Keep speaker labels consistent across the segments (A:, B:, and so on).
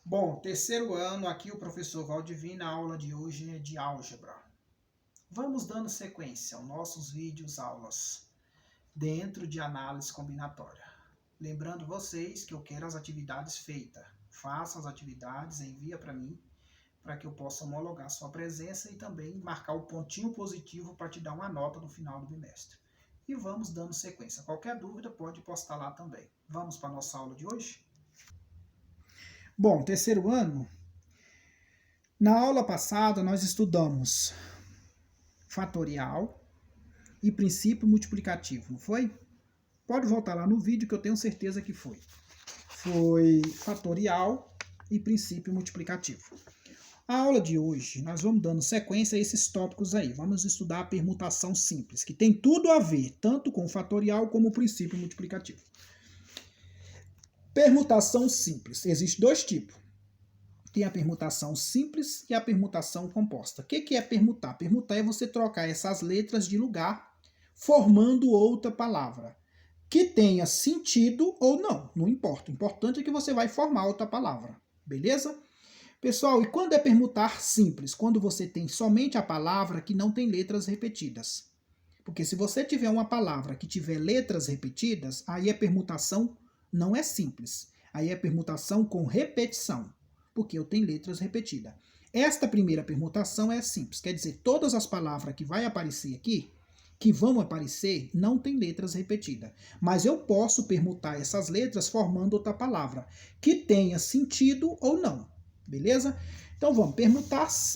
A: Bom, terceiro ano, aqui o professor Valdivino, a aula de hoje é de álgebra. Vamos dando sequência aos nossos vídeos aulas dentro de análise combinatória. Lembrando vocês que eu quero as atividades feitas. Faça as atividades, envia para mim, para que eu possa homologar sua presença e também marcar o pontinho positivo para te dar uma nota no final do bimestre. E vamos dando sequência. Qualquer dúvida pode postar lá também. Vamos para a nossa aula de hoje? Bom, terceiro ano, na aula passada nós estudamos fatorial e princípio multiplicativo, não foi? Pode voltar lá no vídeo que eu tenho certeza que foi. Foi fatorial e princípio multiplicativo. A aula de hoje nós vamos dando sequência a esses tópicos aí. Vamos estudar a permutação simples, que tem tudo a ver, tanto com o fatorial como o princípio multiplicativo. Permutação simples. Existem dois tipos. Tem a permutação simples e a permutação composta. O que é permutar? Permutar é você trocar essas letras de lugar, formando outra palavra, que tenha sentido ou não, não importa. O importante é que você vai formar outra palavra, beleza? Pessoal, e quando é permutar simples? Quando você tem somente a palavra que não tem letras repetidas. Porque se você tiver uma palavra que tiver letras repetidas, aí a permutação não é simples. Aí é permutação com repetição, porque eu tenho letras repetidas. Esta primeira permutação é simples, quer dizer, todas as palavras que vai aparecer aqui, que vão aparecer, não tem letras repetidas. Mas eu posso permutar essas letras formando outra palavra, que tenha sentido ou não, beleza? Então vamos,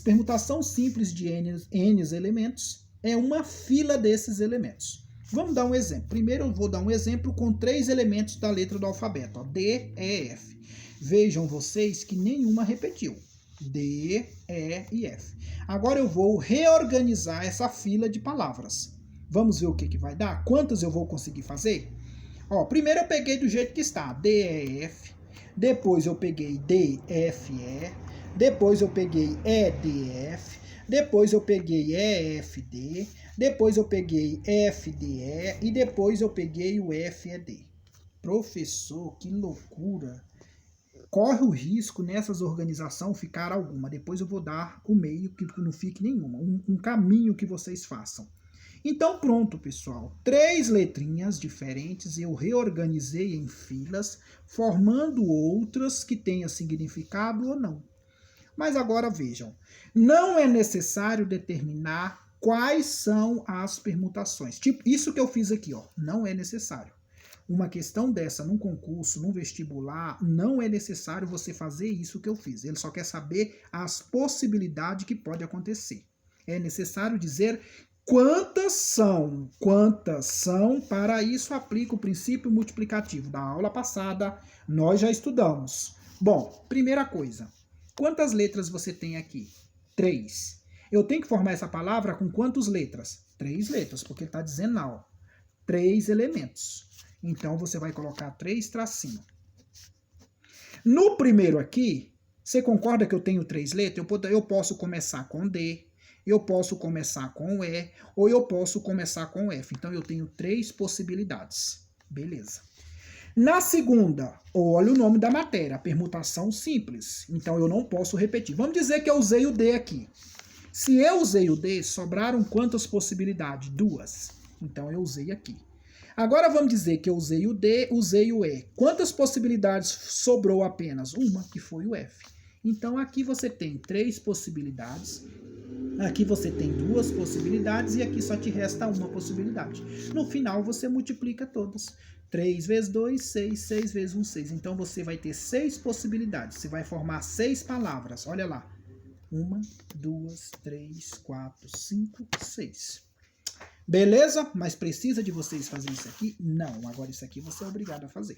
A: permutação simples de n elementos é uma fila desses elementos. Vamos dar um exemplo. Primeiro eu vou dar um exemplo com 3 elementos da letra do alfabeto, ó, D, E, F. Vejam vocês que nenhuma repetiu. D, E e F. Agora eu vou reorganizar essa fila de palavras. Vamos ver o que vai dar? Quantas eu vou conseguir fazer? Ó, primeiro eu peguei do jeito que está, D, E, F. Depois eu peguei D, F, E. Depois eu peguei E, D, F. Depois eu peguei E, F, D. Depois eu peguei F, D, E. E depois eu peguei o F, E, D. Professor, que loucura! Corre o risco nessas organizações ficar alguma. Depois eu vou dar o meio que não fique nenhuma. Um caminho que vocês façam. Então pronto, pessoal. 3 letrinhas diferentes eu reorganizei em filas, formando outras que tenham significado ou não. Mas agora vejam, não é necessário determinar quais são as permutações. Tipo, isso que eu fiz aqui, ó, não é necessário. Uma questão dessa num concurso, num vestibular, não é necessário você fazer isso que eu fiz. Ele só quer saber as possibilidades que pode acontecer. É necessário dizer quantas são, para isso aplica o princípio multiplicativo. Da aula passada, nós já estudamos. Bom, primeira coisa, quantas letras você tem aqui? 3. Eu tenho que formar essa palavra com quantas letras? 3 letras, porque ele está dizendo não. 3 elementos. Então, você vai colocar 3 tracinhos. No primeiro aqui, você concorda que eu tenho 3 letras? Eu posso começar com D, eu posso começar com E, ou eu posso começar com F. Então, eu tenho 3 possibilidades. Beleza. Na segunda, olha o nome da matéria, permutação simples. Então, eu não posso repetir. Vamos dizer que eu usei o D aqui. Se eu usei o D, sobraram quantas possibilidades? 2. Então, eu usei aqui. Agora vamos dizer que eu usei o D, usei o E. Quantas possibilidades sobrou apenas? Uma, que foi o F. Então aqui você tem 3 possibilidades, aqui você tem 2 possibilidades e aqui só te resta uma possibilidade. No final você multiplica todas. 3 vezes 2, 6, 6 vezes 1, 6. Então você vai ter 6 possibilidades, você vai formar 6 palavras. Olha lá. 1, 2, 3, 4, 5, 6. Beleza? Mas precisa de vocês fazerem isso aqui? Não. Agora isso aqui você é obrigado a fazer.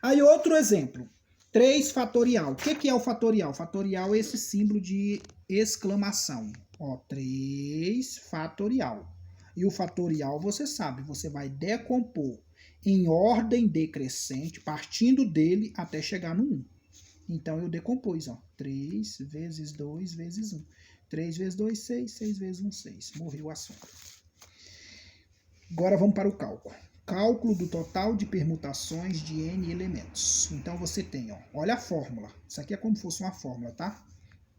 A: Aí outro exemplo. 3 fatorial. O que é o fatorial? Fatorial é esse símbolo de exclamação. Ó, 3 fatorial. E o fatorial, você sabe, você vai decompor em ordem decrescente, partindo dele até chegar no 1. Então eu decompus, ó. 3 vezes 2 vezes 1. 3 vezes 2, 6. 6 vezes 1, 6. Morreu o assunto. Agora vamos para o cálculo. Cálculo do total de permutações de N elementos. Então você tem, ó, olha a fórmula. Isso aqui é como se fosse uma fórmula, tá?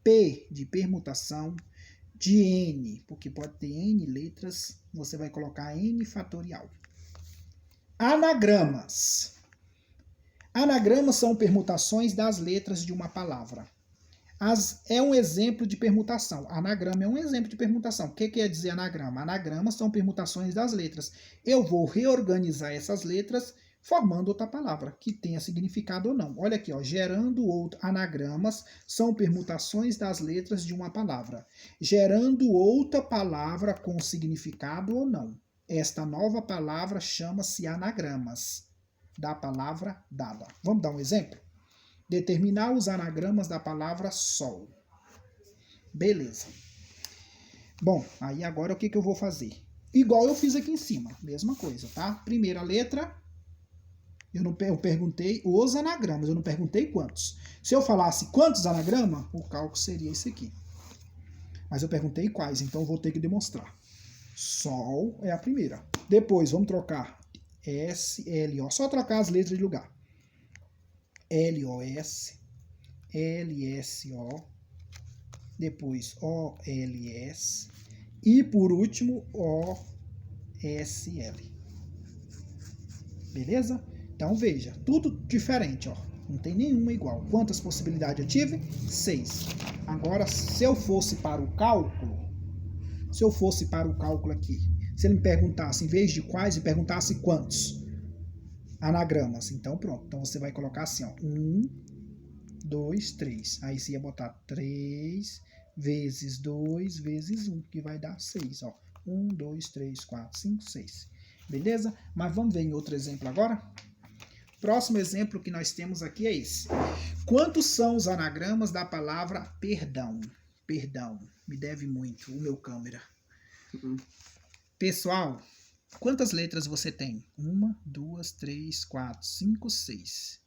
A: P de permutação de N, porque pode ter N letras, você vai colocar N fatorial. Anagramas. Anagramas são permutações das letras de uma palavra. É um exemplo de permutação. Anagrama é um exemplo de permutação. O que quer dizer anagrama? Anagramas são permutações das letras. Eu vou reorganizar essas letras formando outra palavra, que tenha significado ou não. Olha aqui, ó, gerando outro. Anagramas são permutações das letras de uma palavra, gerando outra palavra com significado ou não. Esta nova palavra chama-se anagramas da palavra dada. Vamos dar um exemplo? Determinar os anagramas da palavra sol. Beleza. Bom, aí agora o que eu vou fazer? Igual eu fiz aqui em cima, mesma coisa, tá? Primeira letra, eu perguntei os anagramas, eu não perguntei quantos. Se eu falasse quantos anagramas, o cálculo seria esse aqui. Mas eu perguntei quais, então eu vou ter que demonstrar. Sol é a primeira. Depois, vamos trocar S, L, O. Só trocar as letras de lugar. LOS, LSO, depois OLS e por último OSL. Beleza? Então veja, tudo diferente, ó. Não tem nenhuma igual. Quantas possibilidades eu tive? 6. Agora, se eu fosse para o cálculo aqui, se ele me perguntasse, em vez de quais, ele perguntasse quantos anagramas. Então, pronto. Então, você vai colocar assim, ó. 1, 2, 3. Aí, você ia botar 3 vezes 2 vezes 1, que vai dar 6, ó. 1, 2, 3, 4, 5, 6. Beleza? Mas vamos ver em outro exemplo agora? Próximo exemplo que nós temos aqui é esse. Quantos são os anagramas da palavra perdão? Perdão. Me deve muito o meu câmera. Pessoal, quantas letras você tem? 1, 2, 3, 4, 5, 6.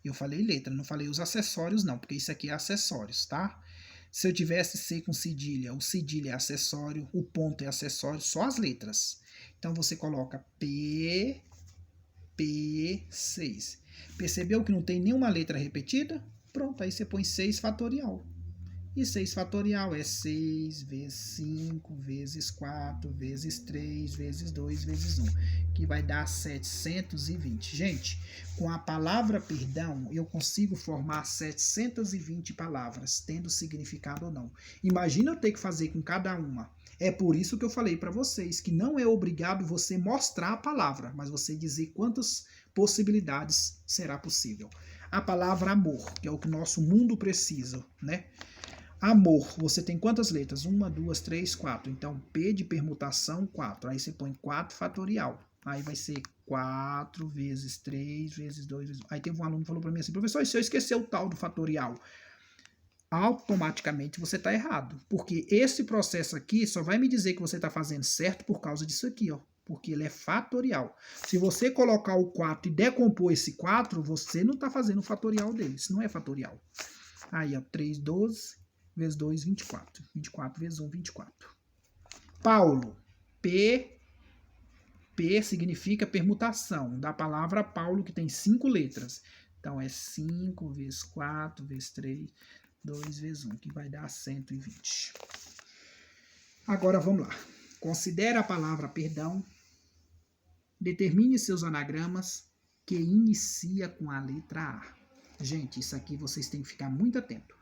A: Eu falei letra, não falei os acessórios não, porque isso aqui é acessórios, tá? Se eu tivesse C com cedilha, o cedilha é acessório, o ponto é acessório, só as letras. Então você coloca P, 6. Percebeu que não tem nenhuma letra repetida? Pronto, aí você põe 6 fatorial. E 6 fatorial é 6 vezes 5 vezes 4 vezes 3 vezes 2 vezes 1, que vai dar 720. Gente, com a palavra perdão, eu consigo formar 720 palavras, tendo significado ou não. Imagina eu ter que fazer com cada uma. É por isso que eu falei para vocês que não é obrigado você mostrar a palavra, mas você dizer quantas possibilidades será possível. A palavra amor, que é o que o nosso mundo precisa, né? Amor, você tem quantas letras? 1, 2, 3, 4. Então, P de permutação, 4. Aí você põe 4 fatorial. Aí vai ser 4 vezes 3 vezes 2 vezes... Aí teve um aluno que falou para mim assim, professor, e se eu esquecer o tal do fatorial? Automaticamente você está errado. Porque esse processo aqui só vai me dizer que você está fazendo certo por causa disso aqui, ó. Porque ele é fatorial. Se você colocar o 4 e decompor esse 4, você não está fazendo o fatorial dele. Isso não é fatorial. Aí, ó, 3, 12... vezes 2, 24. 24 vezes 1, 24. Paulo. P significa permutação da palavra Paulo, que tem 5 letras. Então, é 5 vezes 4 vezes 3, 2 vezes 1, que vai dar 120. Agora, vamos lá. Considere a palavra perdão. Determine seus anagramas que inicia com a letra A. Gente, isso aqui vocês têm que ficar muito atento.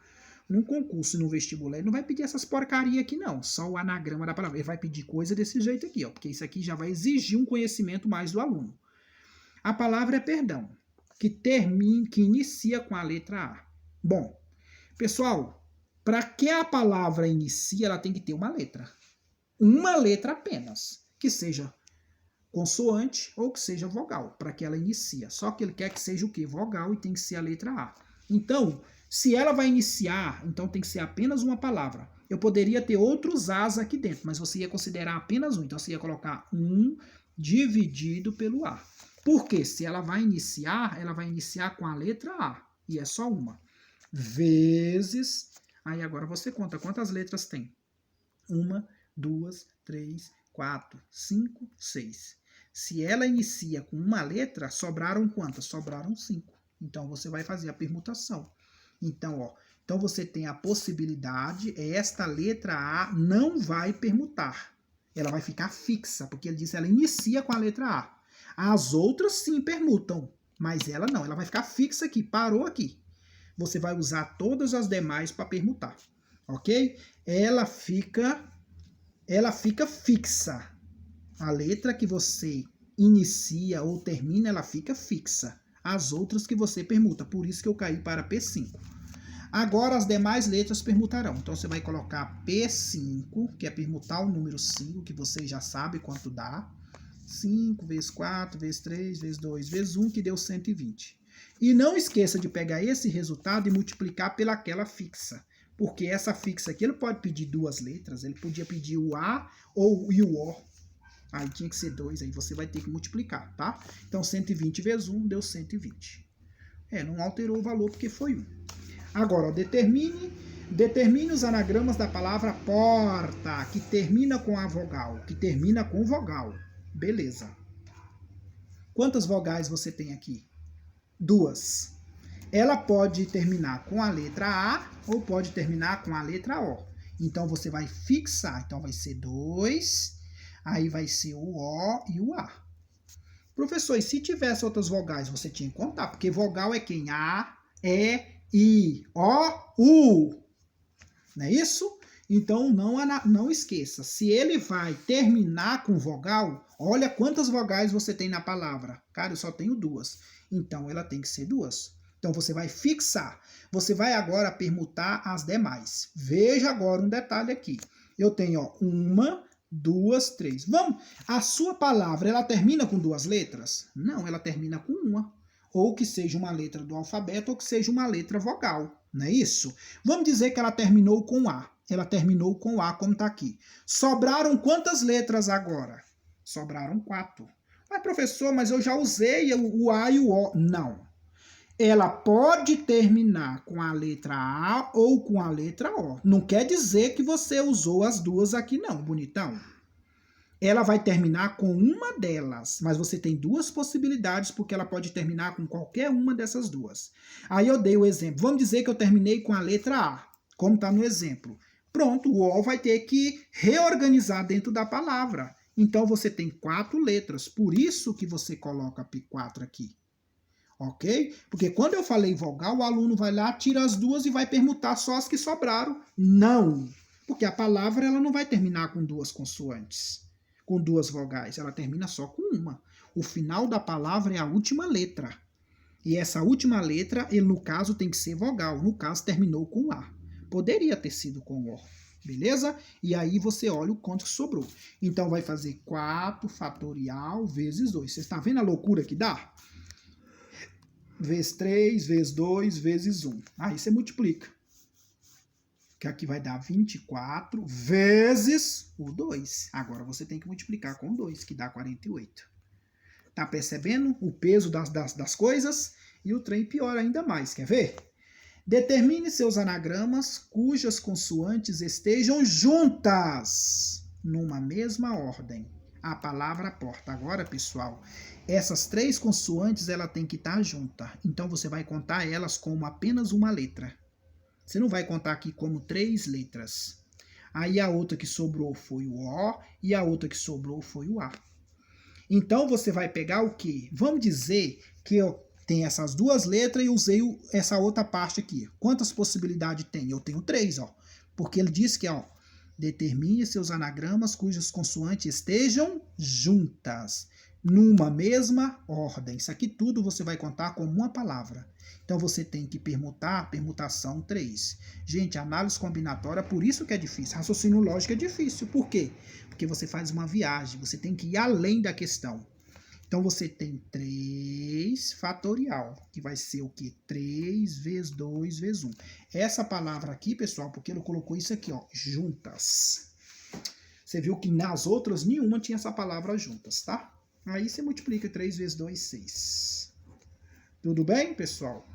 A: Num concurso, no vestibular, ele não vai pedir essas porcaria aqui, não. Só o anagrama da palavra. Ele vai pedir coisa desse jeito aqui, ó. Porque isso aqui já vai exigir um conhecimento mais do aluno. A palavra é perdão, que inicia com a letra A. Bom, pessoal, para que a palavra inicie, ela tem que ter uma letra. Uma letra apenas. Que seja consoante ou que seja vogal, para que ela inicie. Só que ele quer que seja o quê? Vogal e tem que ser a letra A. Então, se ela vai iniciar, então tem que ser apenas uma palavra. Eu poderia ter outros As aqui dentro, mas você ia considerar apenas um. Então você ia colocar 1 dividido pelo A. Porque se ela vai iniciar com a letra A. E é só uma. Vezes. Aí agora você conta quantas letras tem. 1, 2, 3, 4, 5, 6. Se ela inicia com uma letra, sobraram quantas? Sobraram 5. Então, você vai fazer a permutação. Então, então você tem a possibilidade, esta letra A não vai permutar. Ela vai ficar fixa, porque ele disse ela inicia com a letra A. As outras sim permutam, mas ela não, ela vai ficar fixa aqui, parou aqui. Você vai usar todas as demais para permutar, ok? Ela fica fixa. A letra que você inicia ou termina, ela fica fixa. As outras que você permuta, por isso que eu caí para P5. Agora as demais letras permutarão. Então você vai colocar P5, que é permutar o número 5, que você já sabe quanto dá. 5 vezes 4, vezes 3, vezes 2, vezes 1, que deu 120. E não esqueça de pegar esse resultado e multiplicar pelaquela fixa. Porque essa fixa aqui, ele pode pedir duas letras, ele podia pedir o A ou o O. Aí tinha que ser 2, aí você vai ter que multiplicar, tá? Então 120 vezes 1 deu 120. Não alterou o valor porque foi 1. Agora, determine os anagramas da palavra porta, que termina com a vogal, que termina com vogal. Beleza. Quantas vogais você tem aqui? 2. Ela pode terminar com a letra A ou pode terminar com a letra O. Então, você vai fixar. Então, vai ser 2, aí vai ser o O e o A. Professor, e se tivesse outras vogais, você tinha que contar, porque vogal é quem? A, E, I, O, U. Não é isso? Então, não esqueça. Se ele vai terminar com vogal, olha quantas vogais você tem na palavra. Cara, eu só tenho 2. Então, ela tem que ser 2. Então, você vai fixar. Você vai agora permutar as demais. Veja agora um detalhe aqui. Eu tenho 1, 2, 3. Vamos. A sua palavra, ela termina com 2 letras? Não, ela termina com 1. Ou que seja uma letra do alfabeto, ou que seja uma letra vogal. Não é isso? Vamos dizer que ela terminou com A. Ela terminou com A, como está aqui. Sobraram quantas letras agora? Sobraram 4. Mas, professor, mas eu já usei o A e o O. Não. Ela pode terminar com a letra A ou com a letra O. Não quer dizer que você usou as duas aqui não, bonitão. Ela vai terminar com uma delas, mas você tem 2 possibilidades, porque ela pode terminar com qualquer uma dessas 2. Aí eu dei o exemplo. Vamos dizer que eu terminei com a letra A, como está no exemplo. Pronto, o O vai ter que reorganizar dentro da palavra. Então você tem 4 letras, por isso que você coloca P4 aqui. Ok? Porque quando eu falei vogal, o aluno vai lá, tira as 2 e vai permutar só as que sobraram. Não! Porque a palavra ela não vai terminar com 2 consoantes, com 2 vogais. Ela termina só com uma. O final da palavra é a última letra. E essa última letra, ele no caso tem que ser vogal. No caso, terminou com A. Poderia ter sido com O. Beleza? E aí você olha o quanto que sobrou. Então vai fazer 4 fatorial vezes 2. Você está vendo a loucura que dá? Vezes 3, vezes 2, vezes 1. Aí você multiplica. Que aqui vai dar 24 vezes o 2. Agora você tem que multiplicar com 2, que dá 48. Tá percebendo o peso das coisas? E o trem piora ainda mais. Quer ver? Determine seus anagramas cujas consoantes estejam juntas numa mesma ordem. A palavra porta. Agora, pessoal, essas 3 consoantes ela tem que estar junta. Então você vai contar elas como apenas uma letra. Você não vai contar aqui como 3 letras. Aí a outra que sobrou foi o O e a outra que sobrou foi o A. Então você vai pegar o quê? Vamos dizer que eu tenho essas 2 letras e usei essa outra parte aqui. Quantas possibilidades tem? Eu tenho 3, ó. Porque ele diz que, ó, determine seus anagramas cujas consoantes estejam juntas, numa mesma ordem. Isso aqui tudo você vai contar como uma palavra. Então você tem que permutar, permutação 3. Gente, análise combinatória, por isso que é difícil. Raciocínio lógico é difícil. Por quê? Porque você faz uma viagem, você tem que ir além da questão. Então você tem 3 fatorial, que vai ser o quê? 3 vezes 2 vezes 1. Essa palavra aqui, pessoal, porque ele colocou isso aqui, ó, juntas. Você viu que nas outras nenhuma tinha essa palavra juntas, tá? Aí você multiplica 3 vezes 2, 6. Tudo bem, pessoal?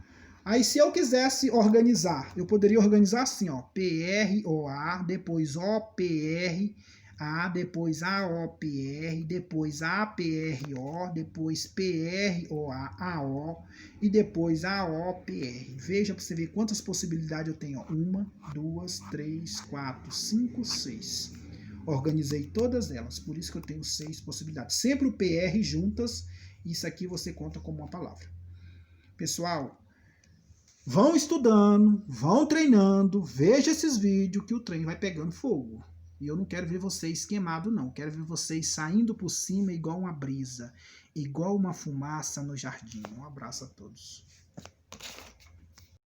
A: Aí se eu quisesse organizar, eu poderia organizar assim, ó, PROA, depois OPR, A, depois AOPR, depois APRO, depois PROA, AO e depois AOPR. Veja para você ver quantas possibilidades eu tenho. 1, 2, 3, 4, 5, 6. Organizei todas elas, por isso que eu tenho 6 possibilidades. Sempre o PR juntas, isso aqui você conta como uma palavra. Pessoal, vão estudando, vão treinando, veja esses vídeos que o trem vai pegando fogo. E eu não quero ver vocês queimados, não. Quero ver vocês saindo por cima igual uma brisa, igual uma fumaça no jardim. Um abraço a todos.